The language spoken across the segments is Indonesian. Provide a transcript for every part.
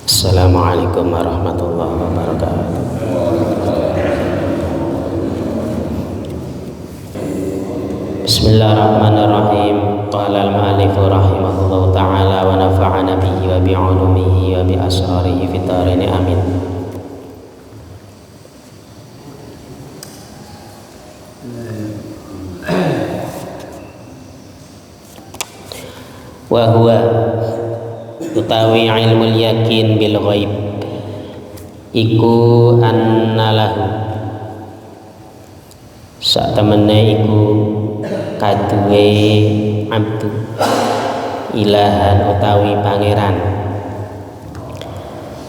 Assalamualaikum warahmatullahi wabarakatuh. Bismillahirrahmanirrahim. Qala al-mu'allifu rahimahullahu ta'ala wa nafa'ana bihi wa bi'ulumihi wa bi asrarihi fid dharain amin. Wa huwa utawi ilmul yakin bil ghaib iku annalahu sak temene iku kaduwe abdu ilahan utawi pangeran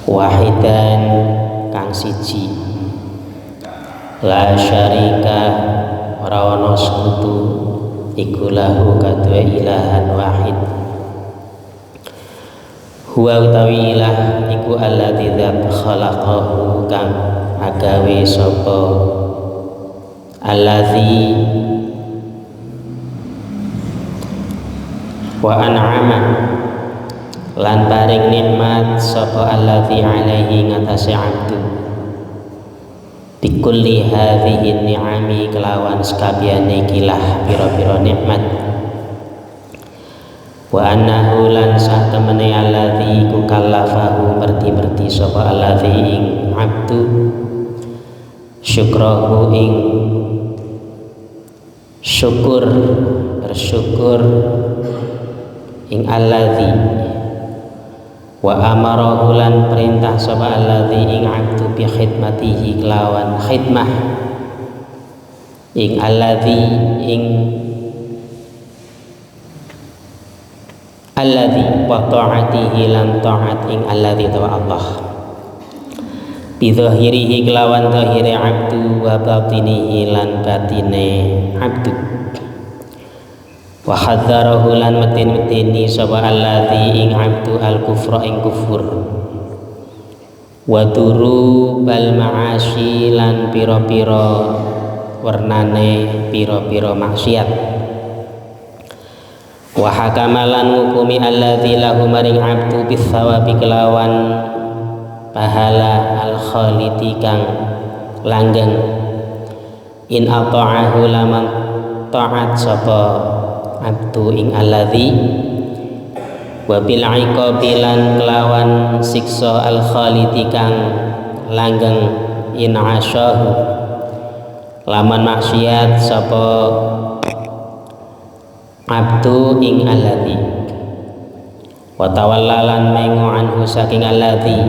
wahidan kang siji la syarika ora ana sekutu iku lahu kaduwe ilahan wahid. Huwa utawi ilah iku alladzi dzat khalaqahu kang agawe sapa alladzi wa an'ama lan paring nikmat sapa alladzi alaihi ngatasé abdu bikulli hadhihi ni'ami kelawan sakabehane kilah pira-pira nikmat wa annahu lan sak temene alladzi ku kallafahu berti sapa alladzi ing abdu syukrahu ing bersyukur ing alladzi wa amarahu lan perintah sapa alladzi ing abdu bi khidmatihi kelawan khidmah ing alladzi ing alladzi wa ta'atihi lan ta'at ing alladzi tawa Allah bi zahirihi kelawan zahire abdu wa batinihi lan batine abdu wa hadzarahu lan metin-metini sapa alladzi ing abdu al kufra ing kufur wa turu bal ma'asyi lan pira-pira wernane pira-pira maksiat wa hakamalan ngukumi alladzi lahu maring abdu bis sawabi kelawan pahala al khalidi kang langgeng in ata'ahu laman ta'at sapa abdu ing alladzi wa bil iqabi lan kelawan siksa al khalidi kang langgeng in asyahu laman maksiat sapa abdu ing alladzi wa tawallalan mengo anhu saking alladzi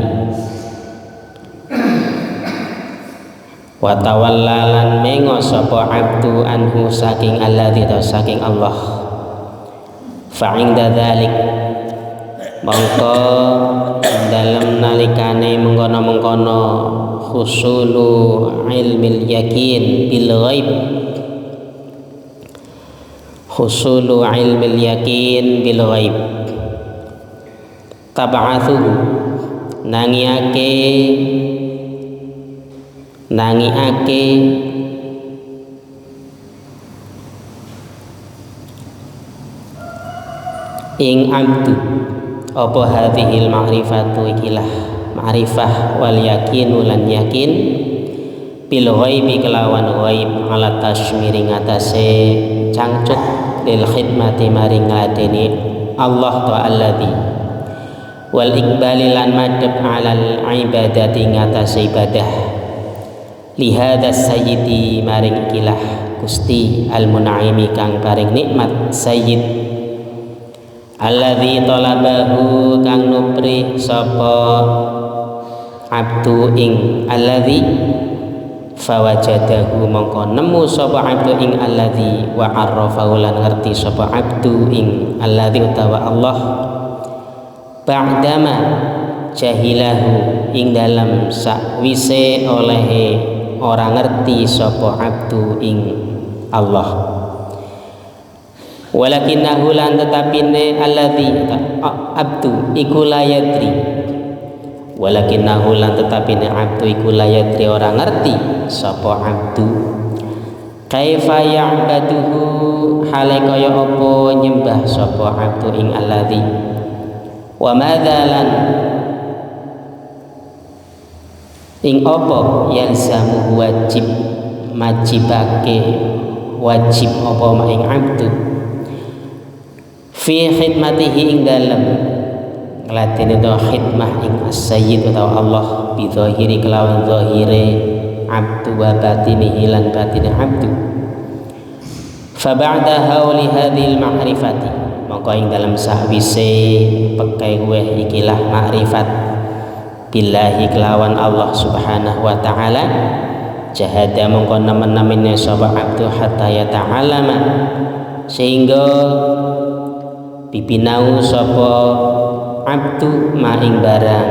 wa tawallalan mengo sapa abdu anhu saking alladzi ta saking Allah fa inda dzalik mongko dalem nalikane mengkono-mengkono husulu ilmil yakin bil ghaib husulu ilmil yakin bil ghaib tab'athu nangiake ing abdu apa hadhil ma'rifatu ikilah ma'rifah wal yakinu lan yakin bil ghaibi kelawan ghaib ala tasmiri ngatasé cangcut lil khidmati maring ngladeni Allah ta'alladzi wal iqbali lan madhep alal ibadati ngatasé ibadah lihadas sayyidi maring ikilah Gusti al mun'imi kang paring nikmat sayyid alladzi talabahu kang nupri sapa abdu ing alladzi fawajadahu mongko nemu sapa abdu ing alladzi wa arrafahu lan ngerti sapa abdu ing alladzi utawa Allah ba'dama jahilahu ing dalam sakwise olehe ora ngerti sapa abdu ing Allah walakinnahu lan tetapine alladzi abdu iku layadri walakinnahu lan tetapine abdu iku layadri ora ngerti sapa abdu kaifa ya'baduhu hale kaya apa nyembah sapa abdu ing alladzi wa madzalan ing apa yalzamu wajib wajib apa ma ing abdu fi khidmatihi ing dalem ngladeni do khidmah ing as-sayyid utawa Allah bi zahiri kelawan zahire abdu wa batinihi lan batine abdu. Fa ba'da hauli hadhil ma'rifati mongko ing dalam sawise pekai weh ikilah ma'rifat billahi kelawan Allah subhanahu wa ta'ala jahada mongko nemen-nemene sapa abdu hatta ya ta'alama sehingga bibinau sapa abdu maing barang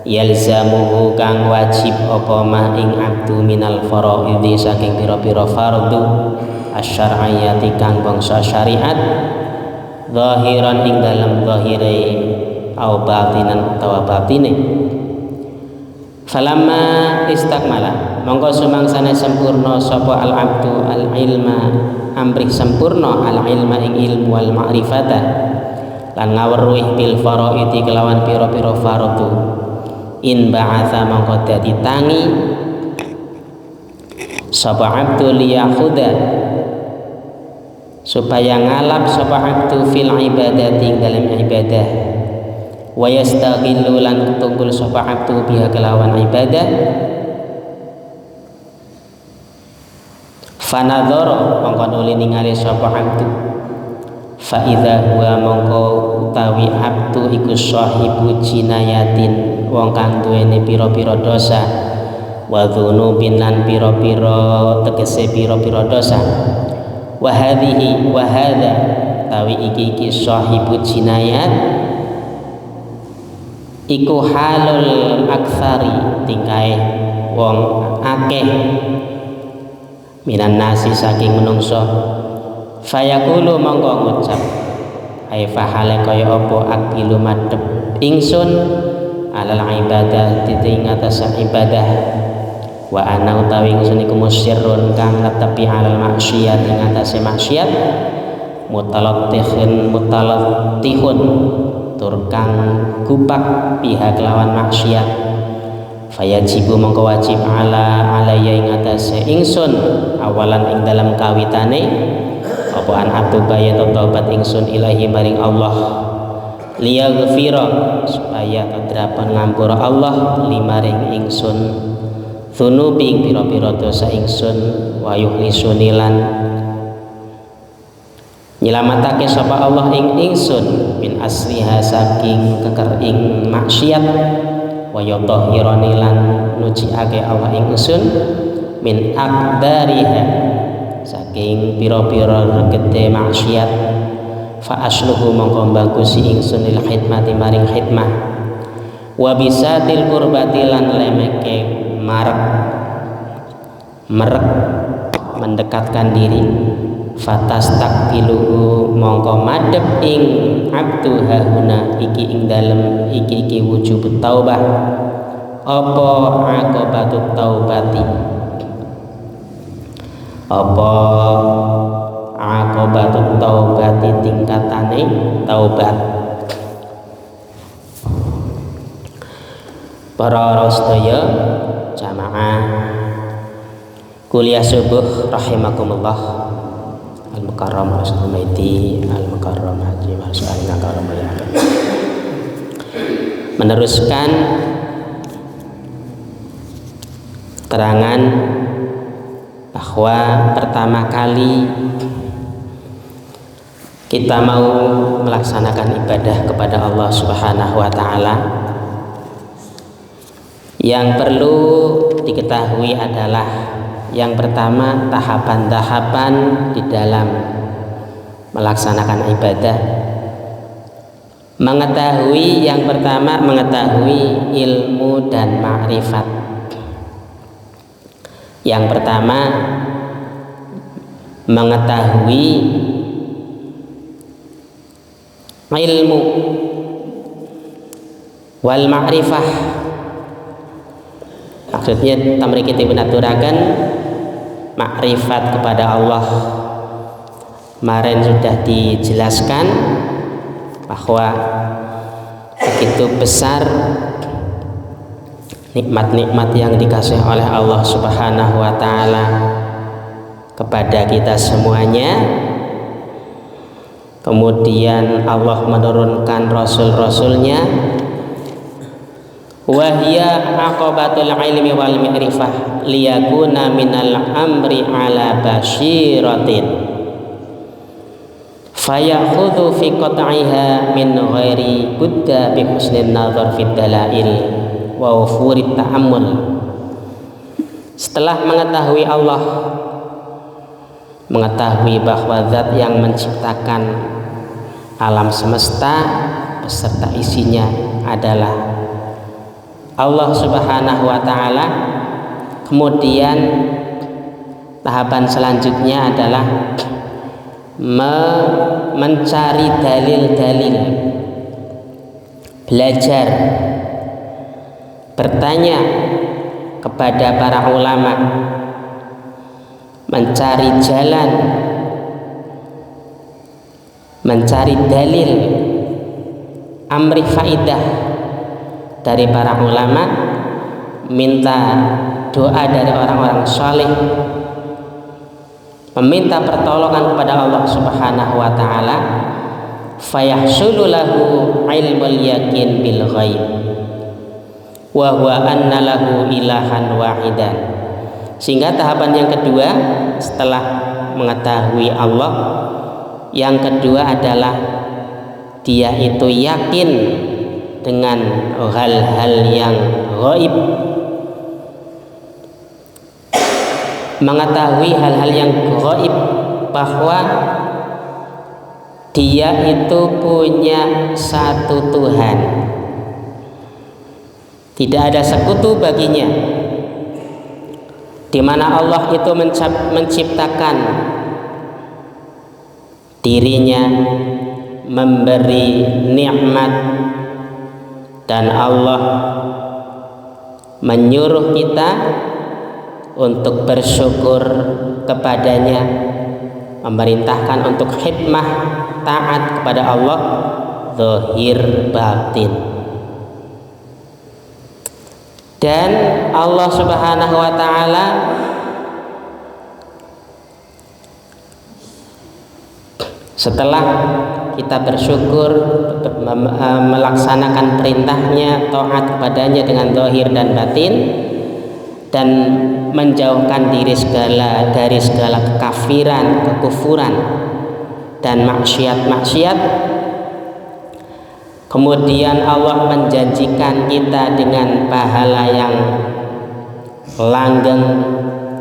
yalzamuhu kang wajib apa maing abdu minal faraidhi saking pira-pira fardu asyar'iyyati kang bangsa syariat zahiran ing dalam zahire au batinan utawa batine. Falamma istakmala mongko sumangsane sempurna sapa al abdu al ilma amrih sempurna al ilma ing ilmu wal ma'rifata lan ngawruh bil faraidi kelawan pira-pira fardu in ba'atha mongko dadi tangi sapa abdu liyakhudha supaya ngalap sapa abdu fil ibadati ing dalam ibadah wa yastaghillu lan tunggul sapa abdu biha kelawan ibadah fanadzara mongko nuli ningali sapa abdu fa idza huwa mongko utawi abdu iku sahibu jinayatin wong kang duweni pira-pira dosa wa dzunubin lan pira-pira tegese pira-pira dosa wa hadhihi wa hadza tawi iki sahibu jinayat iku halul aktsari tingkae wong akeh minan nasi saking menungso fayaqulu mongko ngucap ai fahale kaya apa akilu madhep ingsun alal ibadah titing atas ibadah wa ana utawi ingsun iku musyrun kang netepi alal maksiat ing atase maksiat mutalattihun tur kang gupak pihak lawan maksiat fayajibu mongko wajib alaya ing atase ingsun awalan ing dalam kawitane apa an atuba ya tobat ingsun ilahi maring Allah liyaghfira supaya kadrapan ngampura Allah limaring ingsun dzunubi ing pira-pira dosa ingsun wa yuhlisunilan nyelamatake sapa Allah ing ingsun min asliha saking keker ing maksiat wa yutahhirani lan nuciake Allah ing ingsun min aqdariha saking pira-pira regete maksiat fa asluhu mongko bagusi ingsun lil khidmati maring khidmah wa bisatil qurbati lan lemeke merek mendekatkan diri fatas takbiluhu mongko madhep ing abdu hahuna iki ing dalem iki wujub taubah apa aqobatut taubati apa aqobatut taubati tingkatane taubat. Para sedaya jamaah kuliah subuh rahimakumullah al-mukarram al-sumaiti al-mukarram haji masyaallah karam ya. Meneruskan keterangan bahwa pertama kali kita mau melaksanakan ibadah kepada Allah Subhanahu wa taala, yang perlu diketahui adalah yang pertama tahapan-tahapan di dalam melaksanakan ibadah. Yang pertama mengetahui ilmu dan ma'rifat. Yang pertama mengetahui ilmu wal ma'rifah. Maksudnya tamriki dipun aturaken makrifat kepada Allah, Kemarin sudah dijelaskan bahwa begitu besar nikmat-nikmat yang dikasih oleh Allah Subhanahu wa taala kepada kita semuanya. Kemudian Allah menurunkan rasul-rasulnya, wahya aqabatul ilmi wal mi'rifah liyakuna minal amri ala basyiratin fayakhudhu fi qat'iha min ghairi budda bi husnin nazar fid dalail wa ufurit ta'ammul. Setelah mengetahui Allah, mengetahui bahwa zat yang menciptakan alam semesta beserta isinya adalah Allah Subhanahu wa taala, kemudian tahapan selanjutnya adalah mencari dalil-dalil, belajar, bertanya kepada para ulama, mencari jalan, mencari dalil, amri faidah dari para ulama, minta doa dari orang-orang saleh, meminta pertolongan kepada Allah Subhanahu wa taala, fayahsulu lahu ilmul yakin bil ghaib wa huwa anna lahu ilahan wahidan. Sehingga tahapan yang kedua setelah mengetahui Allah, yang kedua adalah dia itu yakin dengan hal-hal yang gaib, mengetahui hal-hal yang gaib, bahwa dia itu punya satu Tuhan, tidak ada sekutu baginya, di mana Allah itu menciptakan dirinya, memberi nikmat, dan Allah menyuruh kita untuk bersyukur kepadanya, memerintahkan untuk khidmah taat kepada Allah zahir batin. Dan Allah Subhanahu wa taala setelah kita bersyukur, melaksanakan perintahnya, taat kepadanya dengan zahir dan batin, dan menjauhkan diri dari segala kekafiran, kekufuran, dan maksiat-maksiat. Kemudian Allah menjanjikan kita dengan pahala yang langgeng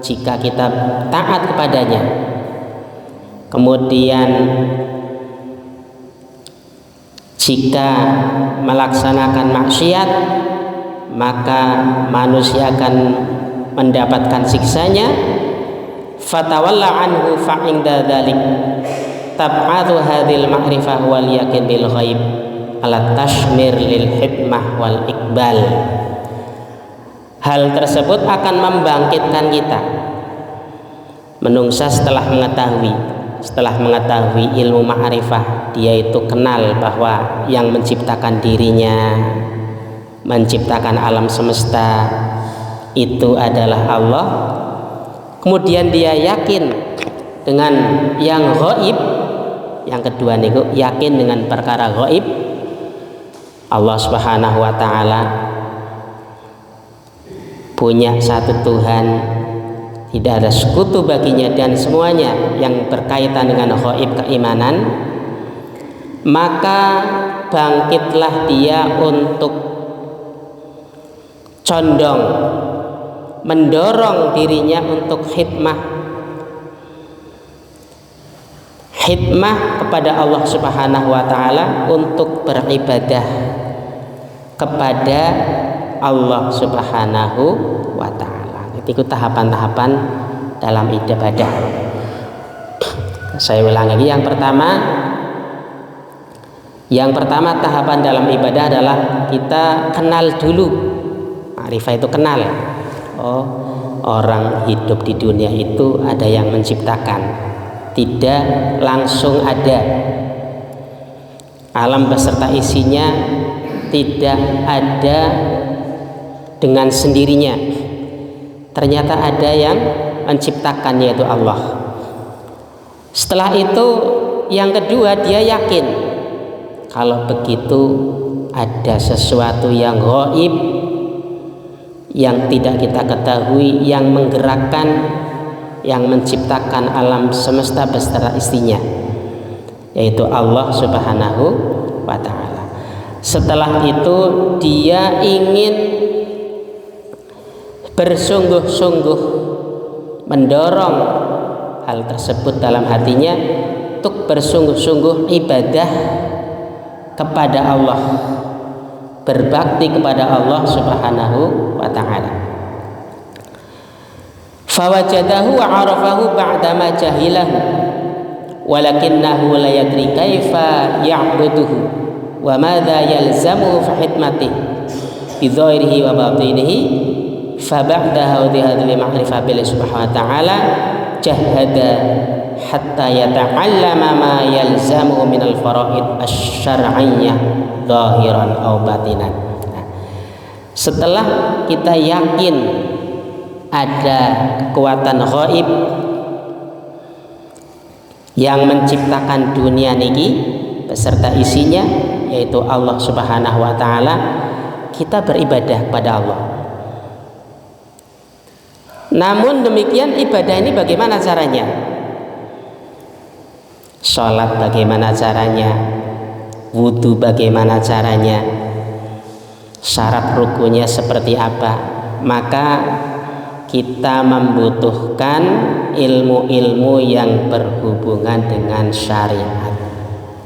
jika kita taat kepadanya. Kemudian jika melaksanakan maksiat, maka manusia akan mendapatkan siksanya. Fatawalla anhu fa'inda dzalik tab'atu hadhil ma'rifah wal yakin bil ghaib ala tashmir lil hikmah wal iqbal. Hal tersebut akan membangkitkan kita menungsa setelah mengetahui ilmu ma'rifah. Dia itu kenal bahwa yang menciptakan dirinya, menciptakan alam semesta itu adalah Allah. Kemudian dia yakin dengan yang gaib. Yang kedua niku yakin dengan perkara gaib. Allah Subhanahu wa taala punya satu Tuhan, tidak ada sekutu baginya, dan semuanya yang berkaitan dengan gaib keimanan. Maka bangkitlah dia untuk condong, mendorong dirinya untuk khidmah kepada Allah Subhanahu wa taala, untuk beribadah kepada Allah Subhanahu wa taala. Itu tahapan-tahapan dalam ibadah. Saya ulang lagi, yang pertama tahapan dalam ibadah adalah kita kenal dulu. Ma'rifah itu kenal. Oh, orang hidup di dunia itu ada yang menciptakan, tidak langsung ada. Alam beserta isinya tidak ada dengan sendirinya. Ternyata ada yang menciptakan, yaitu Allah. Setelah itu yang kedua, dia yakin kalau begitu ada sesuatu yang gaib, yang tidak kita ketahui, yang menggerakkan, yang menciptakan alam semesta beserta isinya, yaitu Allah Subhanahu wa ta'ala. Setelah itu dia ingin bersungguh-sungguh mendorong hal tersebut dalam hatinya untuk bersungguh-sungguh ibadah kepada Allah, berbakti kepada Allah Subhanahu wa ta'ala. Fawajadahu wa arafahu ba'dama jahilahu walakinnahu la yadri kaifa ya'buduhu wa madza yalzamu fi hikmatihi bi dhahirihi wa batinihi fa ba'da hadhihi ma'rifah bil subhanahu wa ta'ala jahada hatta yata'allama ma yalzamu min al-fara'id asy-syar'iyyah zahiran aw batinan. Setelah kita yakin ada kekuatan gaib yang menciptakan dunia niki beserta isinya, yaitu Allah Subhanahu wa ta'ala, kita beribadah kepada Allah. Namun demikian, ibadah ini bagaimana caranya? Sholat bagaimana caranya? Wudhu bagaimana caranya? Syarat rukunnya seperti apa? Maka kita membutuhkan ilmu-ilmu yang berhubungan dengan syariat,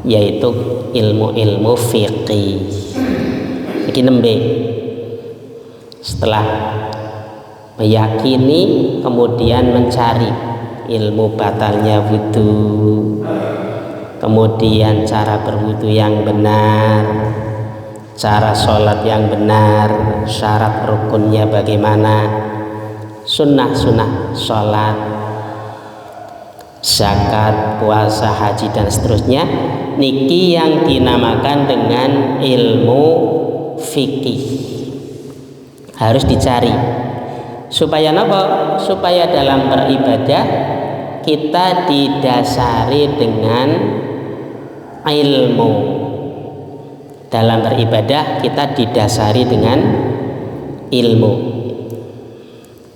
yaitu ilmu-ilmu fiqih. Iki nembe. Setelah meyakini, kemudian mencari ilmu batalnya wudhu, kemudian cara berwudhu yang benar, cara sholat yang benar, syarat rukunnya bagaimana, sunnah-sunnah sholat, zakat, puasa, haji dan seterusnya. Niki yang dinamakan dengan ilmu fikih. Harus dicari supaya apa? Supaya dalam beribadah kita didasari dengan ilmu. Dalam beribadah kita didasari dengan ilmu,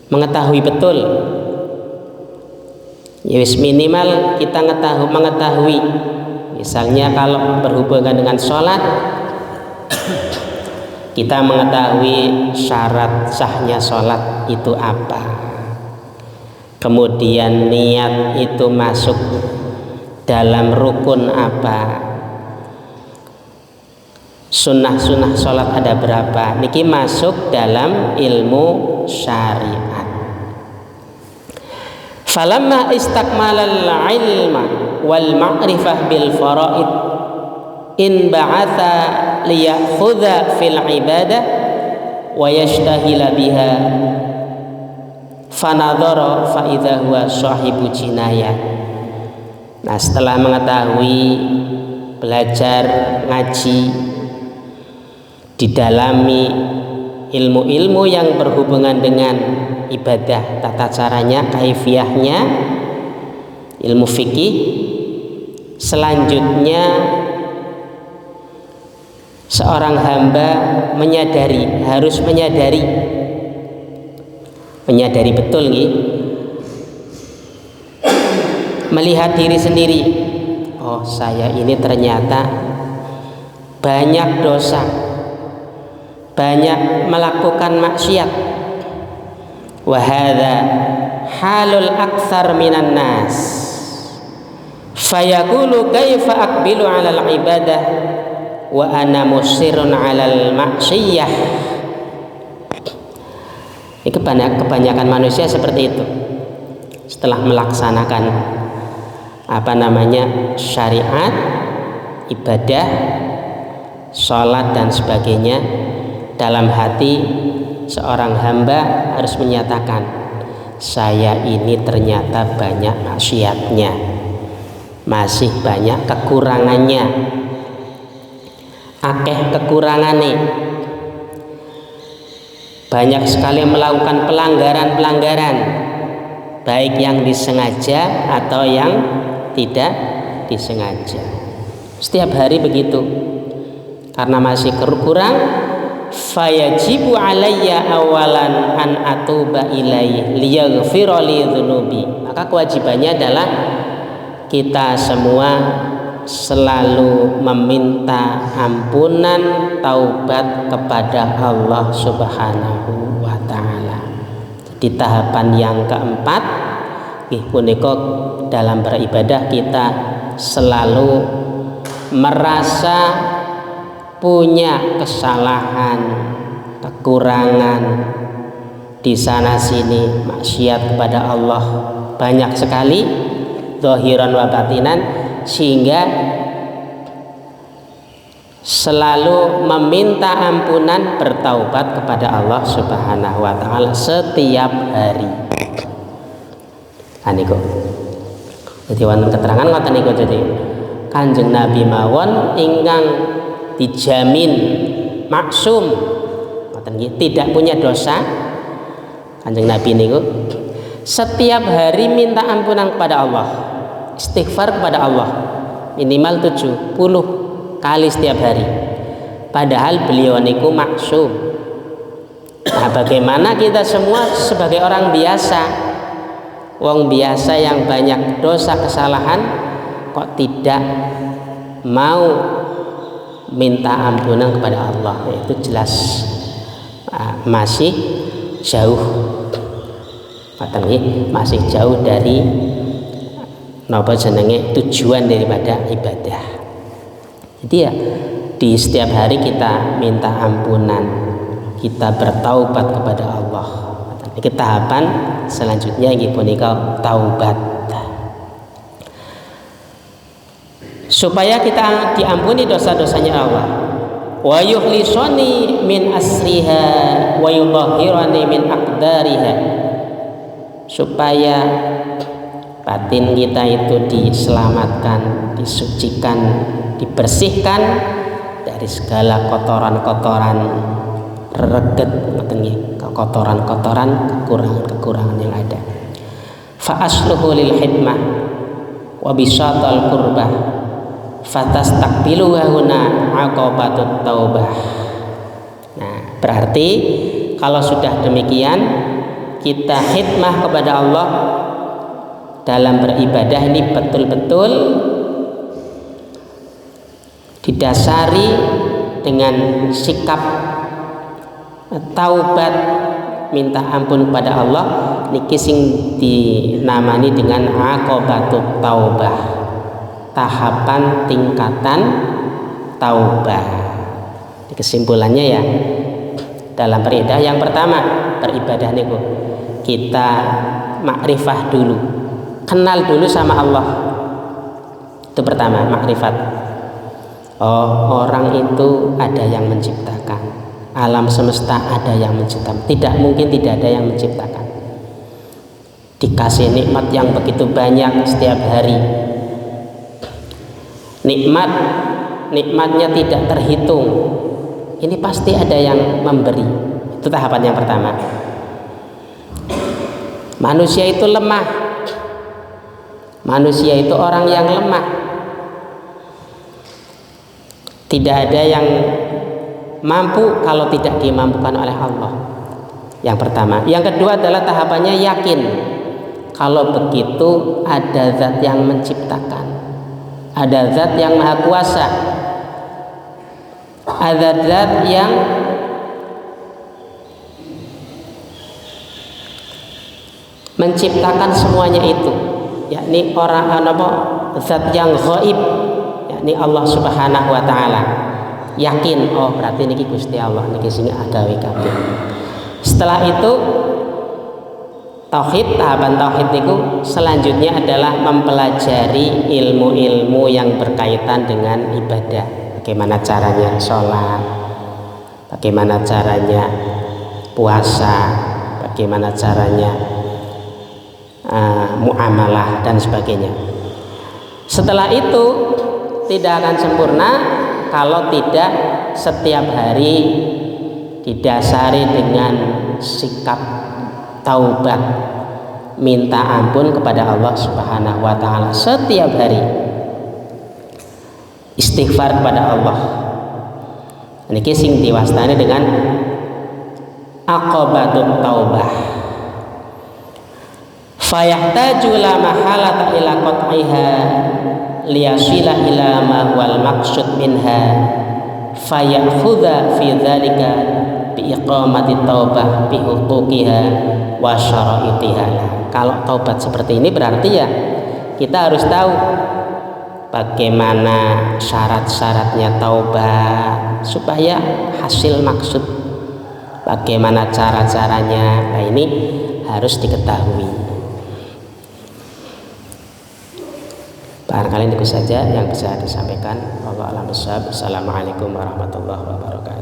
mengetahui betul, ya minimal kita mengetahui. Misalnya kalau berhubungan dengan sholat, kita mengetahui syarat sahnya sholat itu apa, kemudian niat itu masuk dalam rukun apa, sunnah-sunnah sholat ada berapa. Niki masuk dalam ilmu syariat. Falamma istakmalal ilma wal ma'rifah bil faraid in ba'atha liyakhudha fil ibadah wa yashtahila biha fanadhara fa idza huwa sahibu jinayah. Nah, setelah mengetahui, belajar ngaji, didalami ilmu-ilmu yang berhubungan dengan ibadah, tata caranya, kaifiyahnya, ilmu fikih, selanjutnya seorang hamba harus menyadari betul nih, melihat diri sendiri. Oh, saya ini ternyata banyak dosa, banyak melakukan maksiat. Wa hadza halul aktsar minan nas. Fayaqulu kaifa aqbilu 'alal ibadah wa ana musirrun 'alal maksiyah. Ini kebanyakan manusia seperti itu. Setelah melaksanakan syariat, ibadah, sholat dan sebagainya, dalam hati seorang hamba harus menyatakan, saya ini ternyata banyak maksiatnya. masih banyak kekurangannya, akeh kekurangannya, banyak sekali melakukan pelanggaran-pelanggaran, baik yang disengaja atau yang tidak disengaja. Setiap hari begitu. Karena masih kurang, fayajibu alayya awalan an atuba ilaihi liyaghfira li dzunubi. Maka kewajibannya adalah kita semua selalu meminta ampunan taubat kepada Allah Subhanahu wa taala. Di tahapan yang keempat, punika dalam beribadah kita selalu merasa punya kesalahan, kekurangan di sana sini, maksiat kepada Allah banyak sekali, zahiran wa batinan, sehingga selalu meminta ampunan, bertaubat kepada Allah Subhanahu wa taala setiap hari. Niku. Jadi wonten keterangan ngoten niku, jadi Kanjeng Nabi mawon ingkang dijamin maksum, ngoten nggih, tidak punya dosa. Kanjeng Nabi niku setiap hari minta ampunan kepada Allah, istighfar kepada Allah minimal 70 kali setiap hari. Padahal beliau niku maksum. Nah, bagaimana kita semua sebagai orang biasa, wong biasa yang banyak dosa kesalahan, kok tidak mau minta ampunan kepada Allah? Itu jelas masih jauh, masih jauh dari napa jenenge tujuan daripada ibadah. Jadi ya di setiap hari kita minta ampunan, kita bertaubat kepada Allah. Ini tahapan selanjutnya nggih punika taubat. Supaya kita diampuni dosa-dosanya Allah. Wa yukhlisani min asriha wa yudhhirani min aqdariha. Supaya batin kita itu diselamatkan, disucikan, dibersihkan dari segala kotoran-kotoran reget, kotoran-kotoran, kekurangan-kekurangan yang ada. Fa asluhu lil hidmah wa bisatal qurbah fatastaqbilu huna aqabatut taubah. Nah, berarti kalau sudah demikian, kita khidmah kepada Allah dalam beribadah ini betul-betul didasari dengan sikap taubat, minta ampun kepada Allah, niki sing dinamani dengan aqabatut taubah, tahapan tingkatan taubah. Kesimpulannya ya, dalam beribadah yang pertama, beribadah niku kita makrifah dulu, kenal dulu sama Allah. Itu pertama, makrifat. Oh, orang itu ada yang menciptakan, alam semesta ada yang menciptakan, tidak mungkin tidak ada yang menciptakan. Dikasih nikmat yang begitu banyak setiap hari, nikmatnya tidak terhitung, ini pasti ada yang memberi. Itu tahapan yang pertama. Manusia itu lemah, manusia itu orang yang lemah, tidak ada yang mampu kalau tidak dimampukan oleh Allah. Yang pertama. Yang kedua adalah tahapannya yakin kalau begitu ada zat yang menciptakan, ada zat yang maha kuasa, ada zat yang menciptakan semuanya itu, yakni zat yang ghaib, yakni Allah Subhanahu wa taala. Yakin, oh berarti niki Gusti Allah niki sing agawe kabeh. Setelah itu tauhid, tahapan tauhid niku selanjutnya adalah mempelajari ilmu-ilmu yang berkaitan dengan ibadah. Bagaimana caranya sholat, bagaimana caranya puasa, bagaimana caranya muamalah dan sebagainya. Setelah itu tidak akan sempurna kalau tidak setiap hari didasari dengan sikap taubat, minta ampun kepada Allah Subhanahu wa taala setiap hari, istighfar kepada Allah. Niki sing diwastani dengan aqabatut taubah. Fayahtaju la mahalata ila qat'iha liyasila ila ma huwal maqsud minha fayakhudha fi dzalika bi iqamati taubah bi huquqiha wa syara'itiha. Kalau taubat seperti ini berarti ya kita harus tahu bagaimana syarat-syaratnya taubat supaya hasil maksud, bagaimana cara-caranya. Nah, ini harus diketahui. Barangkali itu saja yang bisa disampaikan. Wallahu a'lam bishawab. Assalamualaikum warahmatullahi wabarakatuh.